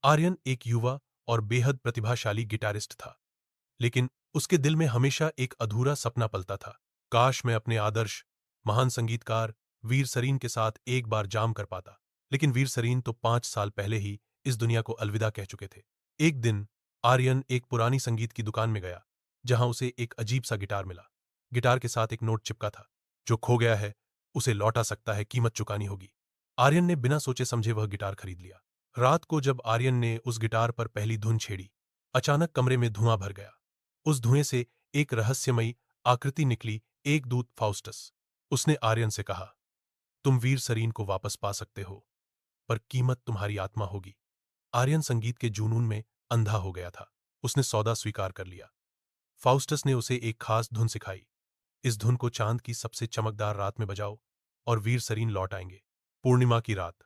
आर्यन एक युवा और बेहद प्रतिभाशाली गिटारिस्ट था, लेकिन उसके दिल में हमेशा एक अधूरा सपना पलता था। काश मैं अपने आदर्श महान संगीतकार वीर सरीन के साथ एक बार जाम कर पाता। लेकिन वीर सरीन तो 5 साल पहले ही इस दुनिया को अलविदा कह चुके थे। एक दिन आर्यन एक पुरानी संगीत की दुकान में गया, जहां उसे एक अजीब सा गिटार मिला। गिटार के साथ एक नोट चिपका था, जो खो गया है उसे लौटा सकता है, कीमत चुकानी होगी। आर्यन ने बिना सोचे समझे वह गिटार खरीद लिया। रात को जब आर्यन ने उस गिटार पर पहली धुन छेड़ी, अचानक कमरे में धुआं भर गया। उस धुएं से एक रहस्यमयी आकृति निकली, एक दूत फाउस्टस। उसने आर्यन से कहा, तुम वीर सरीन को वापस पा सकते हो, पर कीमत तुम्हारी आत्मा होगी। आर्यन संगीत के जुनून में अंधा हो गया था। उसने सौदा स्वीकार कर लिया। फाउस्टस ने उसे एक खास धुन सिखाई। इस धुन को चांद की सबसे चमकदार रात में बजाओ और वीर सरीन लौट आएंगे। पूर्णिमा की रात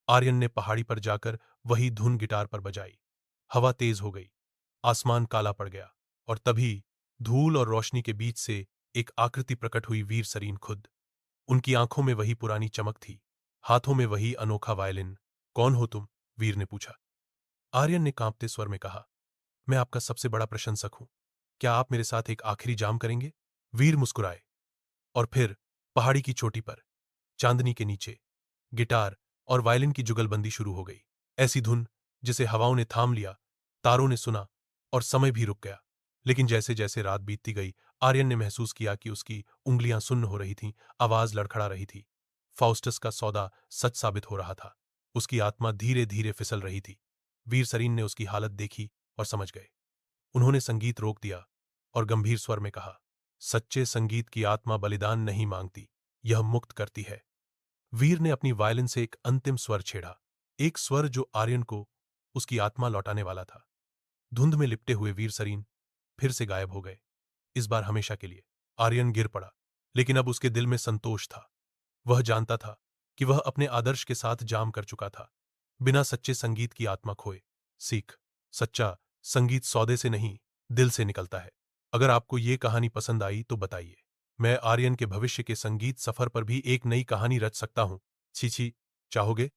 आर्यन ने पहाड़ी पर जाकर वही धुन गिटार पर बजाई। हवा तेज हो गई, आसमान काला पड़ गया, और तभी धूल और रोशनी के बीच से एक आकृति प्रकट हुई, वीर सरीन खुद। उनकी आंखों में वही पुरानी चमक थी, हाथों में वही अनोखा वायलिन। कौन हो तुम? वीर ने पूछा। आर्यन ने कांपते स्वर में कहा, मैं आपका सबसे बड़ा प्रशंसक हूं। क्या आप मेरे साथ एक आखिरी जाम करेंगे? वीर मुस्कुराए, और फिर पहाड़ी की चोटी पर चांदनी के नीचे गिटार और वायलिन की जुगलबंदी शुरू हो गई। ऐसी धुन जिसे हवाओं ने थाम लिया, तारों ने सुना, और समय भी रुक गया। लेकिन जैसे जैसे रात बीतती गई, आर्यन ने महसूस किया कि उसकी उंगलियां सुन्न हो रही थीं, आवाज लड़खड़ा रही थी। फाउस्टस का सौदा सच साबित हो रहा था। उसकी आत्मा धीरे धीरे फिसल रही थी। वीर सरीन ने उसकी हालत देखी और समझ गए। उन्होंने संगीत रोक दिया और गंभीर स्वर में कहा, सच्चे संगीत की आत्मा बलिदान नहीं मांगती, यह मुक्त करती है। वीर ने अपनी वायलिन से एक अंतिम स्वर छेड़ा, एक स्वर जो आर्यन को उसकी आत्मा लौटाने वाला था। धुंध में लिपटे हुए वीर सरीन फिर से गायब हो गए, इस बार हमेशा के लिए। आर्यन गिर पड़ा, लेकिन अब उसके दिल में संतोष था। वह जानता था कि वह अपने आदर्श के साथ जाम कर चुका था, बिना सच्चे संगीत की आत्मा खोए। सीख, सच्चा संगीत सौदे से नहीं, दिल से निकलता है। अगर आपको ये कहानी पसंद आई तो बताइए। मैं आर्यन के भविष्य के संगीत सफर पर भी एक नई कहानी रच सकता हूं। छी छी, चाहोगे?